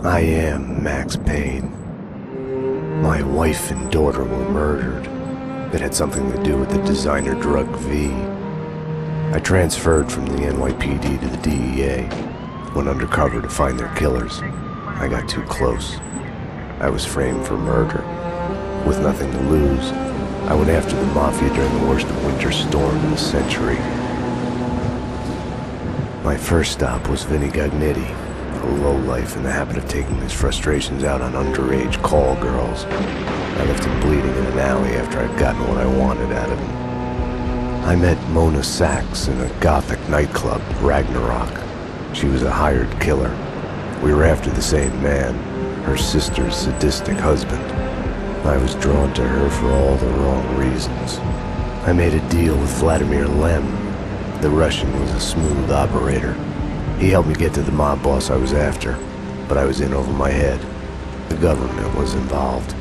I am Max Payne. My wife and daughter were murdered. It had something to do with the designer drug V. I transferred from the NYPD to the DEA, went undercover to find their killers. I got too close. I was framed for murder. With nothing to lose, I went after the Mafia during the worst winter storm in a century. My first stop was Vinny Gagnetti, a lowlife in the habit of taking his frustrations out on underage call girls. I left him bleeding in an alley after I'd gotten what I wanted out of him. I met Mona Sachs in a gothic nightclub, Ragnarok. She was a hired killer. We were after the same man, her sister's sadistic husband. I was drawn to her for all the wrong reasons. I made a deal with Vladimir Lem. The Russian was a smooth operator. He helped me get to the mob boss I was after, but I was in over my head. The government was involved.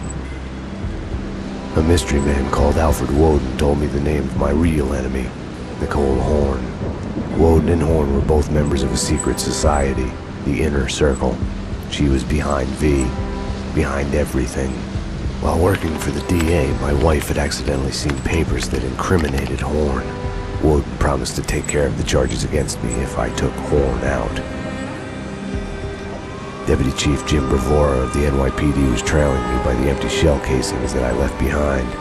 A mystery man called Alfred Woden told me the name of my real enemy, Nicole Horn. Woden and Horn were both members of a secret society, the Inner Circle. She was behind V, behind everything. While working for the DA, my wife had accidentally seen papers that incriminated Horn. Woden promised to take care of the charges against me if I took Horn out. Deputy Chief Jim Bravura of the NYPD was trailing me by the empty shell casings that I left behind.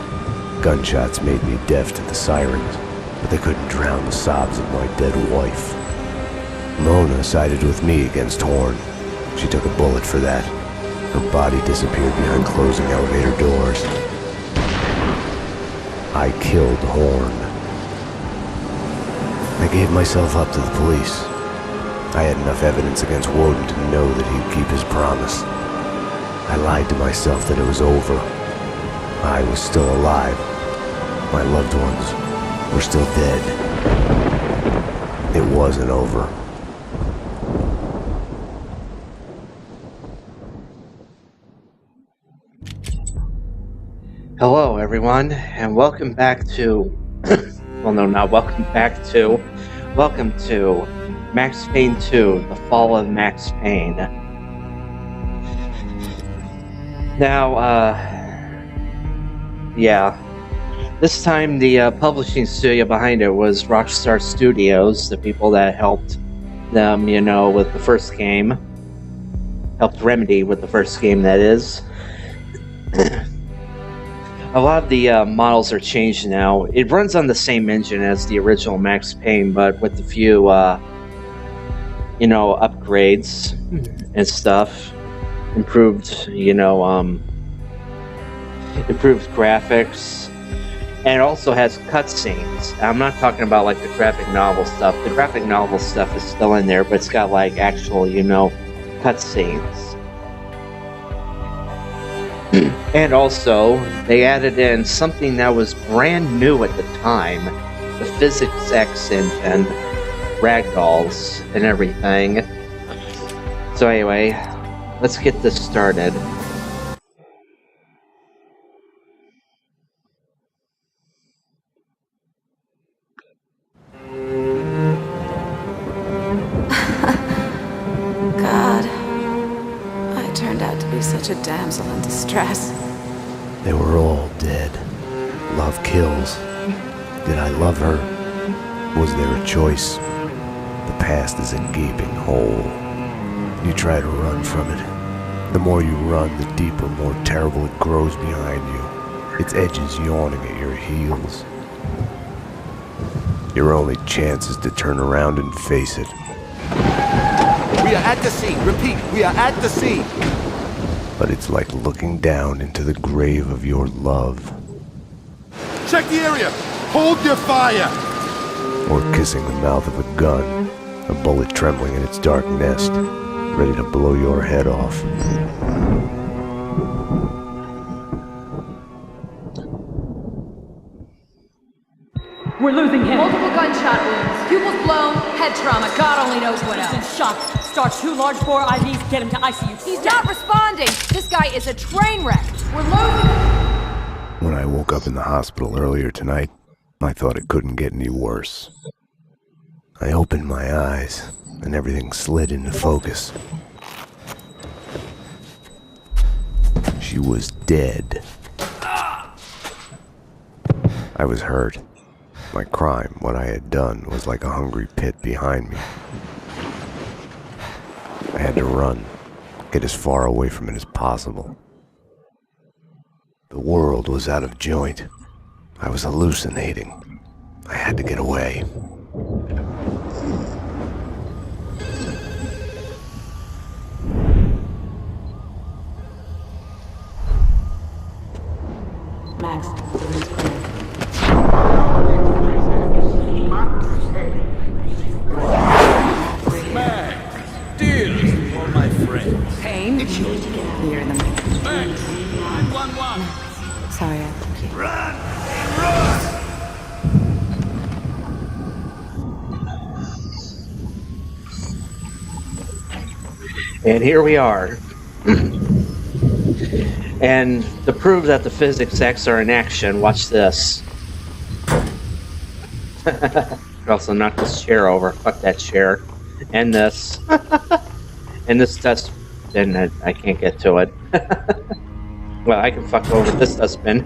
Gunshots made me deaf to the sirens, but they couldn't drown the sobs of my dead wife. Mona sided with me against Horn. She took a bullet for that. Her body disappeared behind closing elevator doors. I killed Horn. I gave myself up to the police. I had enough evidence against Woden to know that he'd keep his promise. I lied to myself that it was over. I was still alive. My loved ones were still dead. It wasn't over. Hello, everyone, and welcome back to... Welcome to Max Payne 2, The Fall of Max Payne. Now, this time the publishing studio behind it was Rockstar Studios, the people that helped them, with the first game. Helped Remedy with the first game, that is. A lot of the models are changed now. It runs on the same engine as the original Max Payne, but with a few, upgrades and stuff. Improved graphics. And it also has cutscenes. I'm not talking about, like, the graphic novel stuff. The graphic novel stuff is still in there, but it's got, like, actual, cutscenes. And also, they added in something that was brand new at the time, the Physics X engine, ragdolls, and everything. So anyway, let's get this started. God, I turned out to be such a damsel in distress. They were all dead. Love kills. Did I love her? Was there a choice? The past is a gaping hole. You try to run from it. The more you run, the deeper, more terrible it grows behind you. Its edges yawning at your heels. Your only chance is to turn around and face it. We are at the scene. Repeat, we are at the scene. But it's like looking down into the grave of your love. Check the area. Hold your fire. Or kissing the mouth of a gun, a bullet trembling in its dark nest, ready to blow your head off. We're losing him. Multiple gunshot wounds. Pupils blown. Head trauma. God only knows what He's else. been shot. Start 2 large bore IVs. Get him to ICU. He's not responding. This guy is a train wreck. We're losing him. When I woke up in the hospital earlier tonight, I thought it couldn't get any worse. I opened my eyes, and everything slid into focus. she was dead. I was hurt. My crime, what I had done, was like a hungry pit behind me. I had to run, get as far away from it as possible. The world was out of joint. I was hallucinating. I had to get away. Max, Dearest of all my friends. Payne? You're the man. Thanks. 911. Sorry, I took you. And here we are. And to prove that the physics X are in action, watch this. Also knock this chair over. Fuck that chair. And this. And this dustbin, I can't get to it. Well, I can fuck over this dustbin.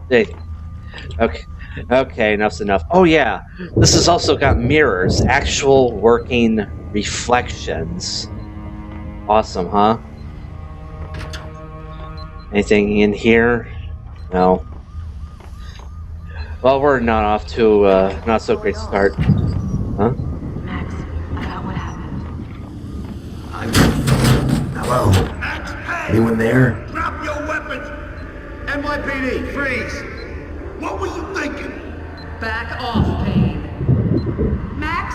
Hey. Okay, enough's enough. Oh yeah, this has also got mirrors. Actual working reflections. Awesome, huh? Anything in here? No. Well, we're not off to not so great start. Huh? Max, about what happened. Hello? Anyone there? Drop your weapons! NYPD, freeze! What were you thinking? Back off, Payne. Max?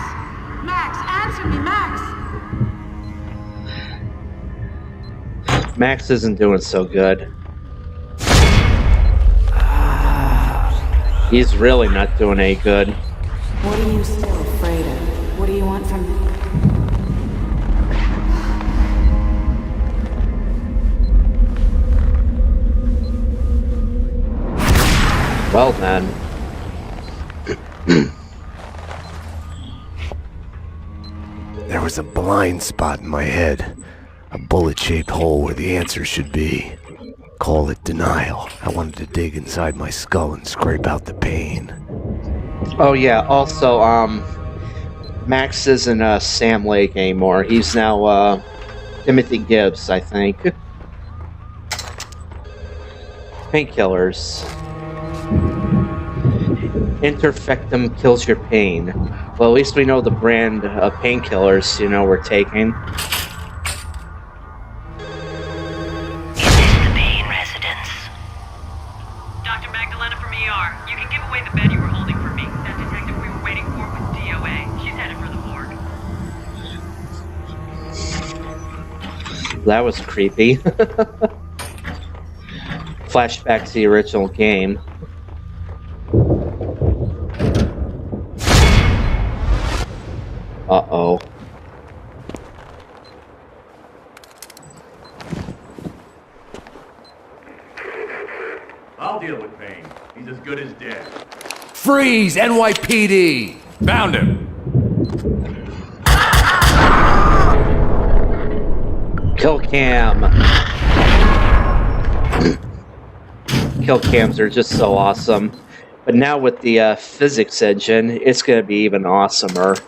Max, answer me, Max! Max isn't doing so good. He's really not doing any good. What are you still afraid of? What do you want from me? Well then. There was a blind spot in my head. A bullet-shaped hole where the answer should be. Call it denial. I wanted to dig inside my skull and scrape out the pain. Oh yeah, also, Max isn't Sam Lake anymore. He's now Timothy Gibbs, I think. Painkillers. Interfectum kills your pain. Well, at least we know the brand of painkillers, we're taking. Dr. Magdalena from ER. You can give away the bed you were holding for me. That detective we were waiting for was DOA. She's headed for the morgue. That was creepy. Flashback to the original game. Uh-oh. I'll deal with Payne. He's as good as dead. Freeze, NYPD! Found him! Kill cam. Kill cams are just so awesome. But now with the physics engine, it's going to be even awesomer.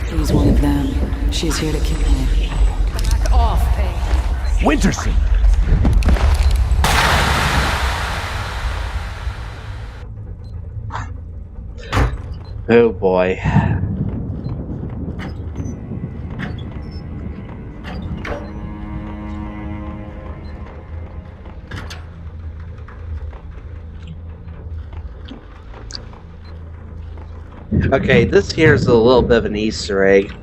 He's one of them. She's here to kill him. Back off, Payne. Winterson! Oh boy. Okay, this here is a little bit of an Easter egg.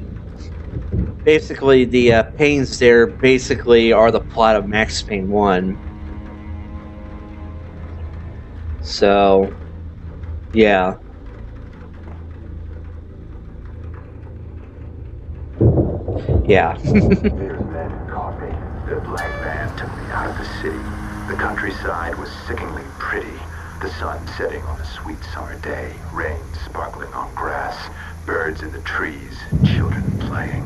Basically, the Paynes there basically are the plot of Max Payne 1. So, yeah. Yeah. There's men in coffee. The black van took me out of the city. The countryside was sickeningly pretty. The sun setting on a sweet summer day, rain sparkling on grass, birds in the trees, children playing.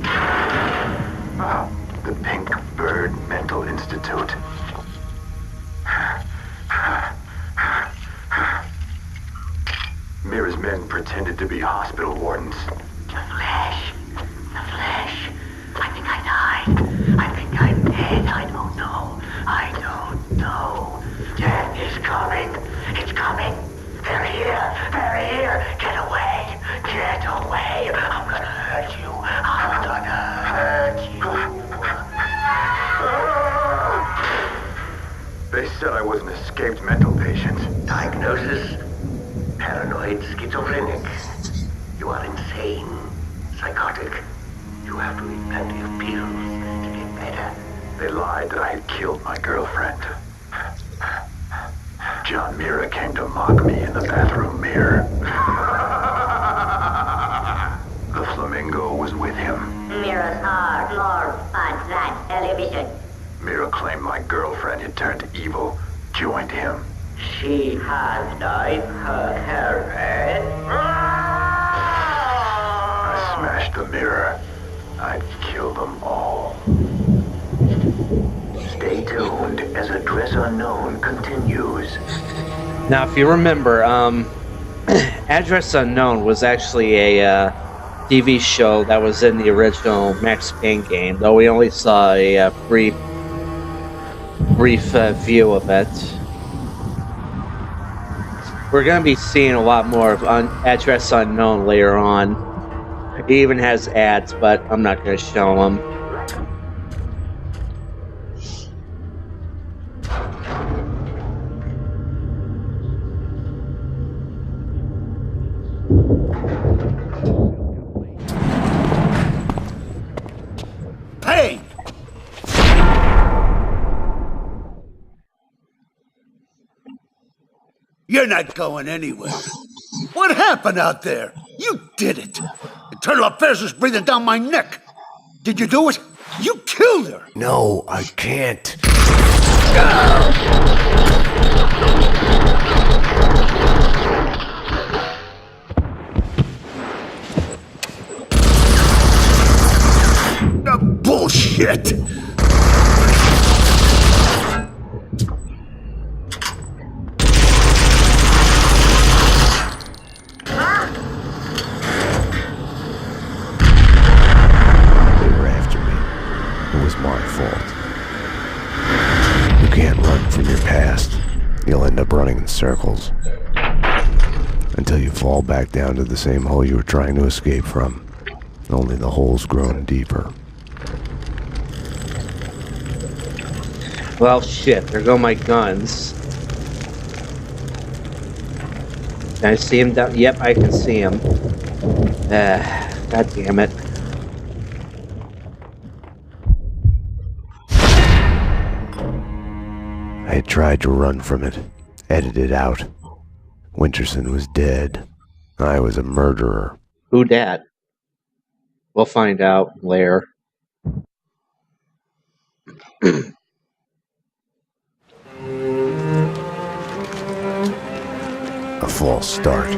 Ah, the Pink Bird Mental Institute. Mira's men pretended to be hospital wardens. The flesh. The flesh. I think I died. I think I'm dead. I don't know. I don't know. Death is coming. It's coming. They're here. They're here. Get away. Get away. I'm gonna hurt you. I'm gonna hurt you. They said I was an escaped mental patient. Diagnosis? Paranoid schizophrenic. You are insane. Psychotic. You have to eat plenty of pills to get better. They lied that I had killed my girlfriend. John Mira came to mock me in the bathroom mirror. The flamingo was with him. Mira's hard lord on that television. Mira claimed my girlfriend had turned evil, joined him. She has dyed her hair red. I smashed the mirror. I'd kill them all. Stay tuned as Address Unknown continues. Now, if you remember, Address Unknown was actually a TV show that was in the original Max Payne game, though we only saw a brief view of it. We're going to be seeing a lot more of Address Unknown later on. It even has ads, but I'm not going to show them. Payne! You're not going anywhere. What happened out there? You did it. Internal Affairs was breathing down my neck. Did you do it? You killed her. No, I can't. Bullshit. You'll end up running in circles until you fall back down to the same hole you were trying to escape from. Only the hole's grown deeper. Well, shit, there go my guns. Can I see him down? Yep, I can see him. God damn it. I had tried to run from it, edited out. Winterson was dead. I was a murderer. Who dat? We'll find out later. A false start.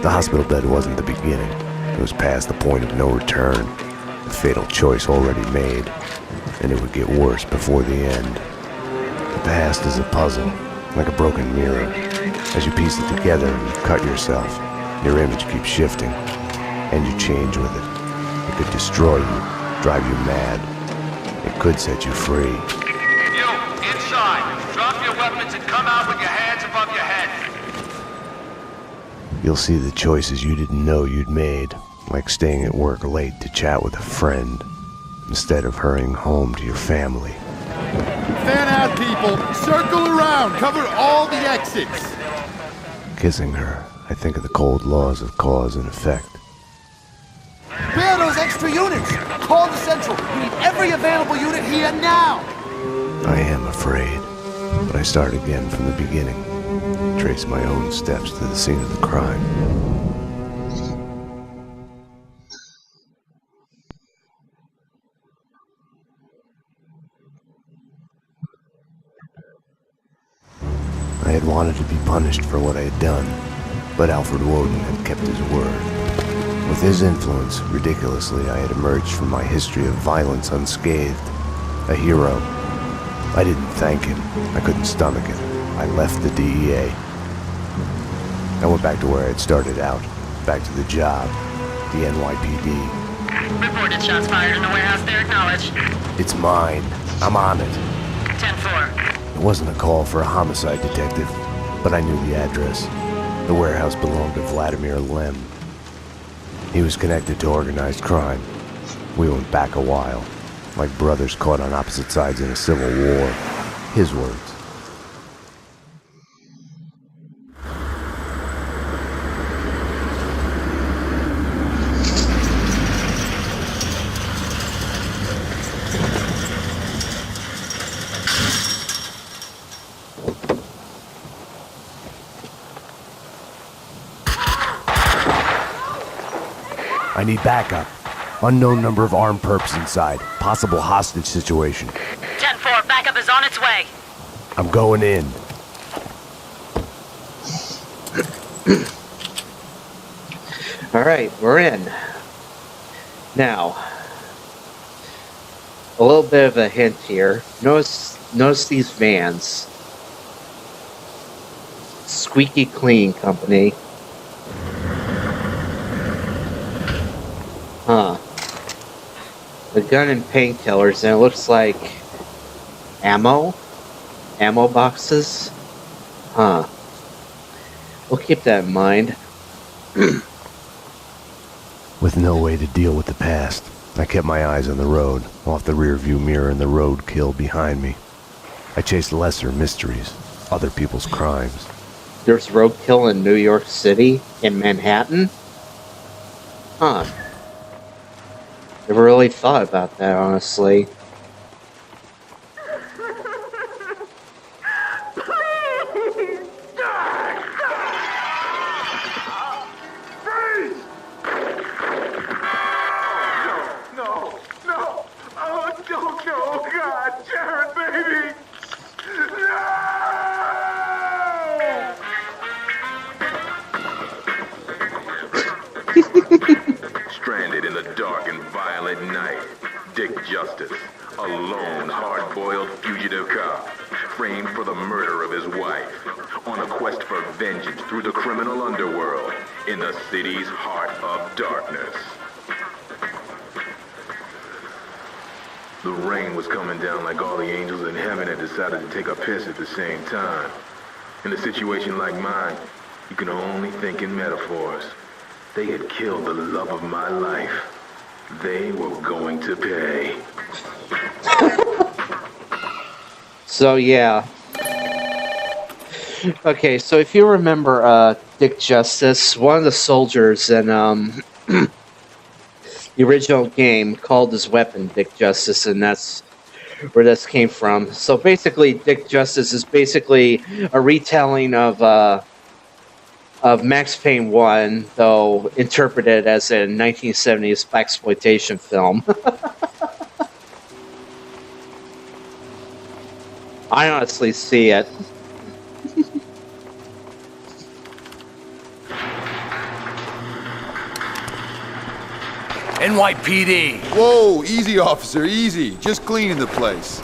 The hospital bed wasn't the beginning. It was past the point of no return. The fatal choice already made. And it would get worse before the end. The past is a puzzle, like a broken mirror. As you piece it together and you cut yourself, your image keeps shifting, and you change with it. It could destroy you, drive you mad. It could set you free. You, inside! Drop your weapons and come out with your hands above your head! You'll see the choices you didn't know you'd made, like staying at work late to chat with a friend, instead of hurrying home to your family. Fan out, people! Circle around! Cover all the exits! Kissing her, I think of the cold laws of cause and effect. Where are those extra units? Call the Central. We need every available unit here now! I am afraid, but I start again from the beginning. Trace my own steps to the scene of the crime. I I had wanted to be punished for what I had done, but Alfred Woden had kept his word. With his influence, ridiculously, I had emerged from my history of violence unscathed. A hero. I didn't thank him. I couldn't stomach it. I left the DEA. I went back to where I had started out. Back to the job. The NYPD. Reported shots fired in the warehouse there, acknowledged. It's mine. I'm on it. 10-4. It wasn't a call for a homicide detective, but I knew the address. The warehouse belonged to Vladimir Lem. He was connected to organized crime. We went back a while, like brothers caught on opposite sides in a civil war. His words. I need backup. Unknown number of armed perps inside. Possible hostage situation. 10-4, backup is on its way. I'm going in. Alright, we're in. Now, a little bit of a hint here. Notice these vans. Squeaky Clean Company. Huh. The gun and painkillers, and it looks like ammo? Ammo boxes? Huh. We'll keep that in mind. With no way to deal with the past, I kept my eyes on the road, off the rearview mirror and the roadkill behind me. I chased lesser mysteries, other people's crimes. There's roadkill in New York City? In Manhattan? Huh. Never really thought about that, honestly. Stranded in the dark and violent night, Dick Justice, a lone, hard-boiled fugitive cop, framed for the murder of his wife, on a quest for vengeance through the criminal underworld in the city's heart of darkness. The rain was coming down like all the angels in heaven had decided to take a piss at the same time. In a situation like mine, you can only think in metaphors. They had killed the love of my life. They were going to pay. So, yeah. Okay, so if you remember Dick Justice, one of the soldiers in the original game called his weapon Dick Justice, and that's where this came from. So basically, Dick Justice is basically a retelling of Max Payne 1, though interpreted as a 1970s blaxploitation film. I honestly see it. NYPD! Whoa, easy, officer, easy. Just cleaning the place.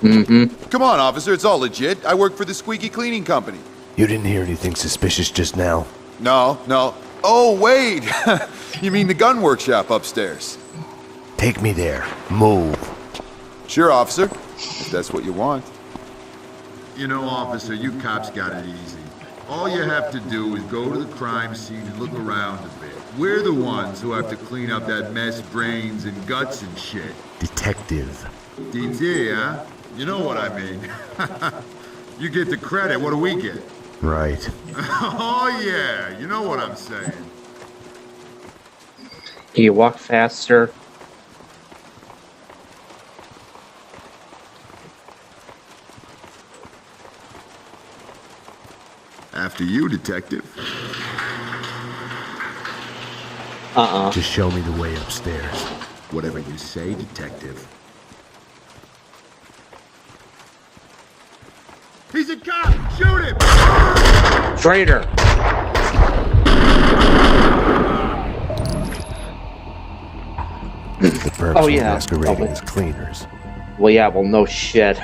Mm-hmm. Come on, officer, it's all legit. I work for the Squeaky Cleaning Company. You didn't hear anything suspicious just now? No. Oh, wait! You mean the gun workshop upstairs? Take me there. Move. Sure, officer. If that's what you want. You know, officer, you cops got it easy. All you have to do is go to the crime scene and look around a bit. We're the ones who have to clean up that mess, brains and guts and shit. Detective. DT, huh? You know what I mean. You get the credit, what do we get? Right. Oh yeah, you know what I'm saying. Can you walk faster? After you, detective. Just show me the way upstairs. Whatever you say, detective. He's a cop! Shoot him! Traitor! The perps Oh, were yeah. masquerading as cleaners. Well, yeah, well, no shit.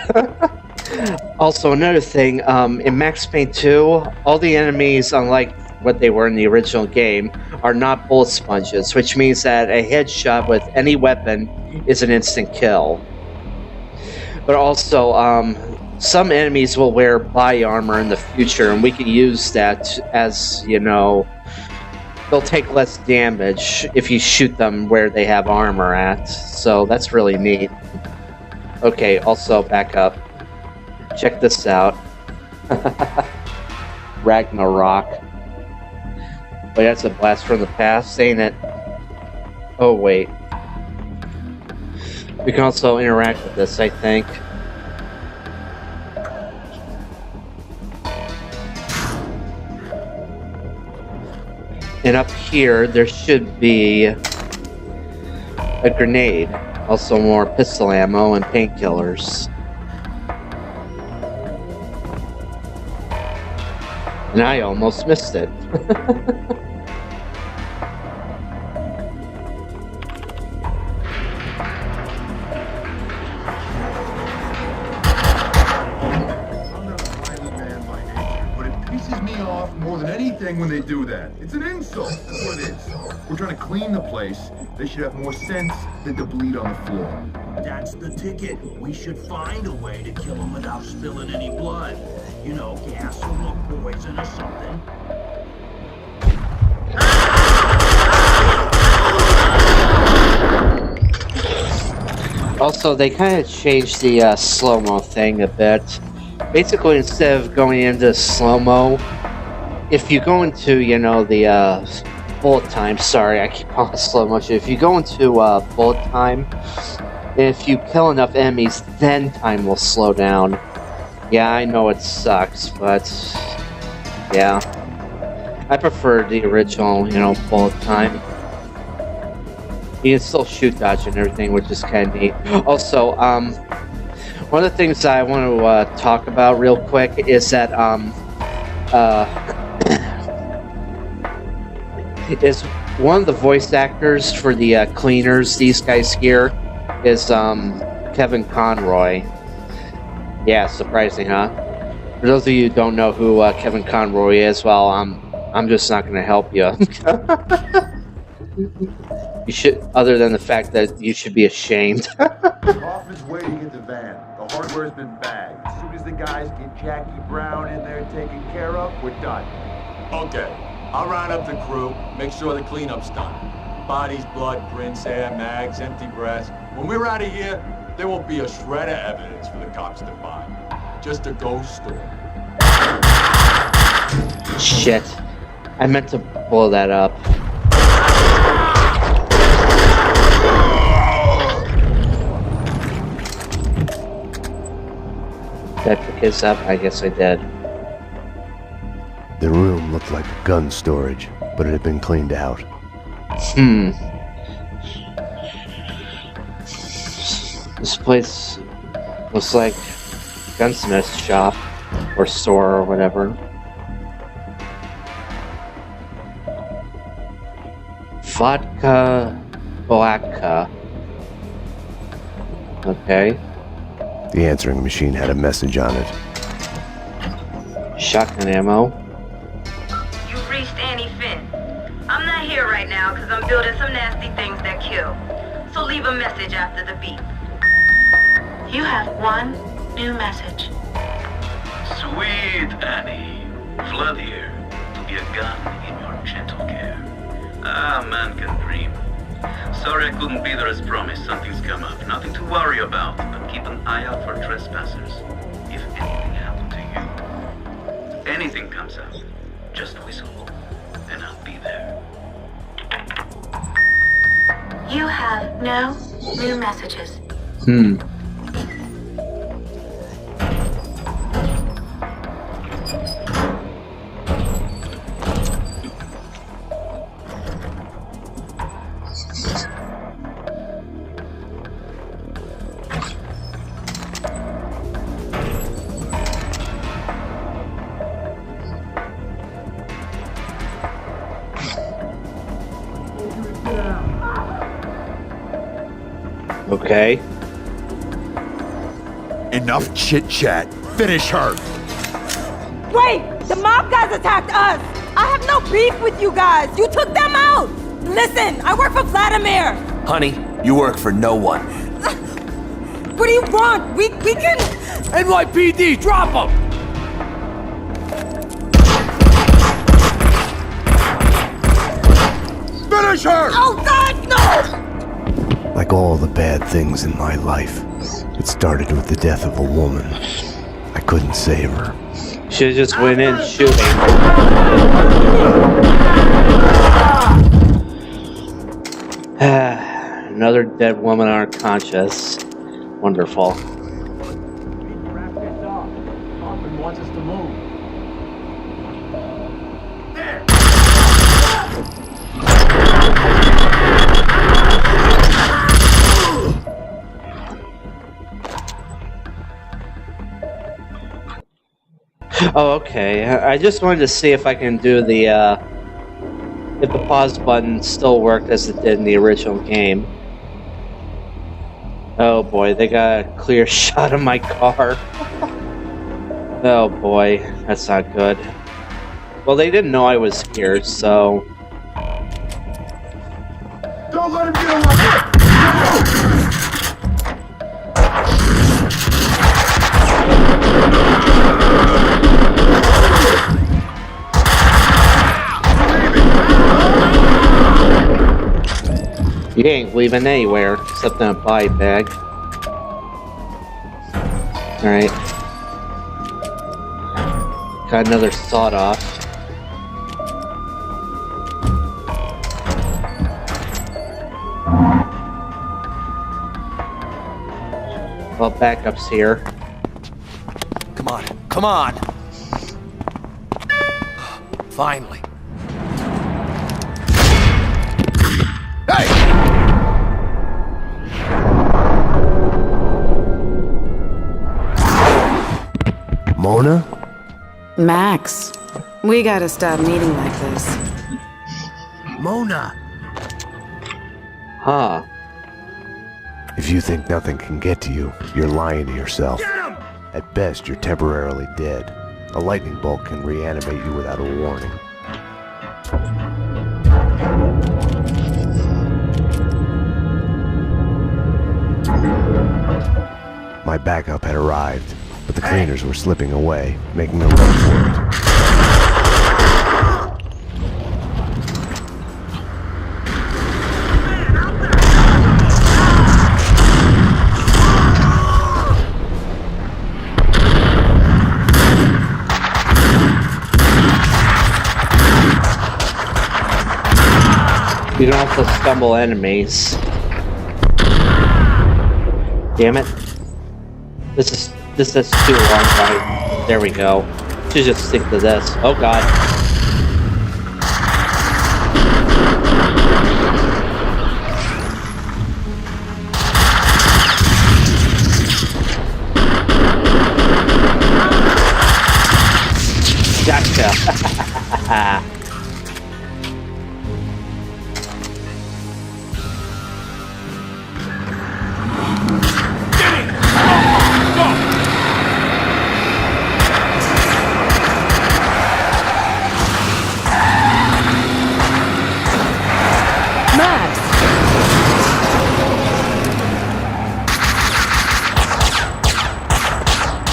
Also, another thing, in Max Payne 2, all the enemies, unlike what they were in the original game, are not bullet sponges, which means that a headshot with any weapon is an instant kill. But also, some enemies will wear body armor in the future, and we can use that as, you know, they'll take less damage if you shoot them where they have armor at. So that's really neat. Okay, also, back up. Check this out. Ragnarok. Wait, that's a blast from the past, ain't it? Oh, wait. We can also interact with this, I think. And up here, there should be a grenade. Also more pistol ammo and painkillers. And I almost missed it. More than anything when they do that. It's an insult. That's what it is. We're trying to clean the place. They should have more sense than to bleed on the floor. That's the ticket. We should find a way to kill them without spilling any blood. You know, gas or milk poison or something. Also, they kind of changed the slow-mo thing a bit. Basically, instead of going into slow-mo, if you go into, you know, the bullet time, sorry, I keep calling it slow motion. If you go into bullet time, if you kill enough enemies, then time will slow down. Yeah, I know it sucks, but yeah. I prefer the original, you know, bullet time. You can still shoot, dodge, and everything, which is kind of neat. Also, one of the things that I want to talk about real quick is that is one of the voice actors for the cleaners these guys here is Kevin Conroy. Yeah, surprising, huh? For those of you who don't know who Kevin Conroy is, well, I'm just not going to help you. You should, other than the fact that you should be ashamed. Hoffman's waiting in the van. The hardware's been bagged. As soon as the guys get Jackie Brown in there taken care of, we're done. Okay. I'll round up the crew, make sure the cleanup's done. Bodies, blood, prints, air, mags, empty brass. When we're out of here, there won't be a shred of evidence for the cops to find. Just a ghost story. Shit. I meant to blow that up. Did I pick his up? I guess I did. The room looked like gun storage, but it had been cleaned out. This place looks like gunsmith's shop or store or whatever. Vodka Boatka. Okay. The answering machine had a message on it. Shotgun ammo. You've reached Annie Finn. I'm not here right now because I'm building some nasty things that kill. So leave a message after the beep. You have one new message. Sweet Annie. Flood here to be a gun in your gentle care. Ah, man can dream. Sorry I couldn't be there as promised. Something's come up. Nothing to worry about, but keep an eye out for trespassers. If anything happened to you, anything comes up, just whistle, and I'll be there. You have no new messages. Okay. Enough chit-chat. Finish her. Wait! The mob guys attacked us! I have no beef with you guys! You took them out! Listen, I work for Vladimir! Honey, you work for no one. What do you want? We can... NYPD, drop him! Finish her! Oh, God, no! Like all the bad things in my life, it started with the death of a woman. I couldn't save her. Should've just went in shooting. Another dead woman unconscious. Wonderful. Hoffman wants us to move. Oh, okay. I just wanted to see if I can do the, if the pause button still worked as it did in the original game. Oh boy, they got a clear shot of my car. Oh boy, that's not good. Well, they didn't know I was here, so... Don't let him get away! You ain't leaving anywhere except in a body bag. Alright. Got another sawed off. Well, backup's here. Come on, come on! Finally. Hey! Mona? Max, we gotta stop meeting like this. Mona! Huh. If you think nothing can get to you, you're lying to yourself. At best, you're temporarily dead. A lightning bolt can reanimate you without a warning. My backup had arrived, but the cleaners were slipping away, making a run for it. You don't have to stumble enemies. Damn it. This is too long, right? There we go. Should just stick to this. Oh god. Gotcha.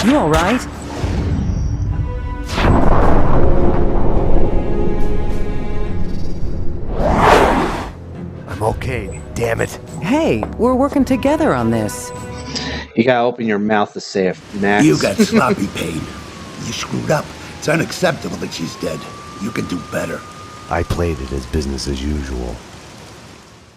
You all right? I'm okay, damn it. Hey, we're working together on this. You gotta open your mouth to say it, Max. You got sloppy, Payne. You screwed up. It's unacceptable that she's dead. You can do better. I played it as business as usual.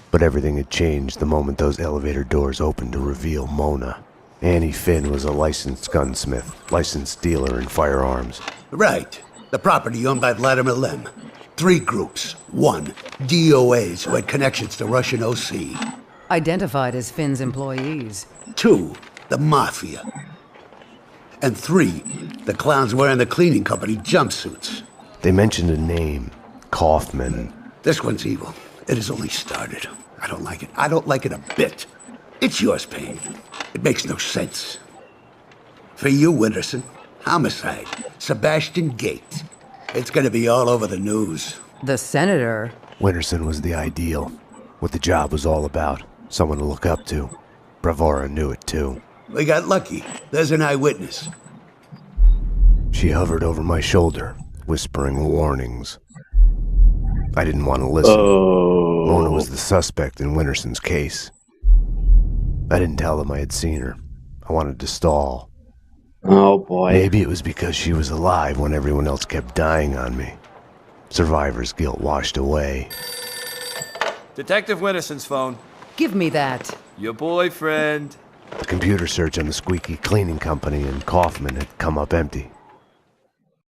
But everything had changed the moment those elevator doors opened to reveal Mona. Annie Finn was a licensed gunsmith, licensed dealer in firearms. Right. The property owned by Vladimir Lem. 3 groups. 1, DOAs who had connections to Russian OC. Identified as Finn's employees. 2, the Mafia. And 3, the clowns wearing the cleaning company jumpsuits. They mentioned a name, Kaufman. This one's evil. It has only started. I don't like it. I don't like it a bit. It's yours, Payne. It makes no sense. For you, Winterson, homicide, Sebastian Gate. It's gonna be all over the news. The senator? Winterson was the ideal. What the job was all about. Someone to look up to. Bravura knew it too. We got lucky. There's an eyewitness. She hovered over my shoulder, whispering warnings. I didn't want to listen. Mona was the suspect in Winterson's case. I didn't tell them I had seen her. I wanted to stall. Oh boy. Maybe it was because she was alive when everyone else kept dying on me. Survivor's guilt washed away. Detective Winterson's phone. Give me that. Your boyfriend. The computer search on the squeaky cleaning company in Kaufman had come up empty.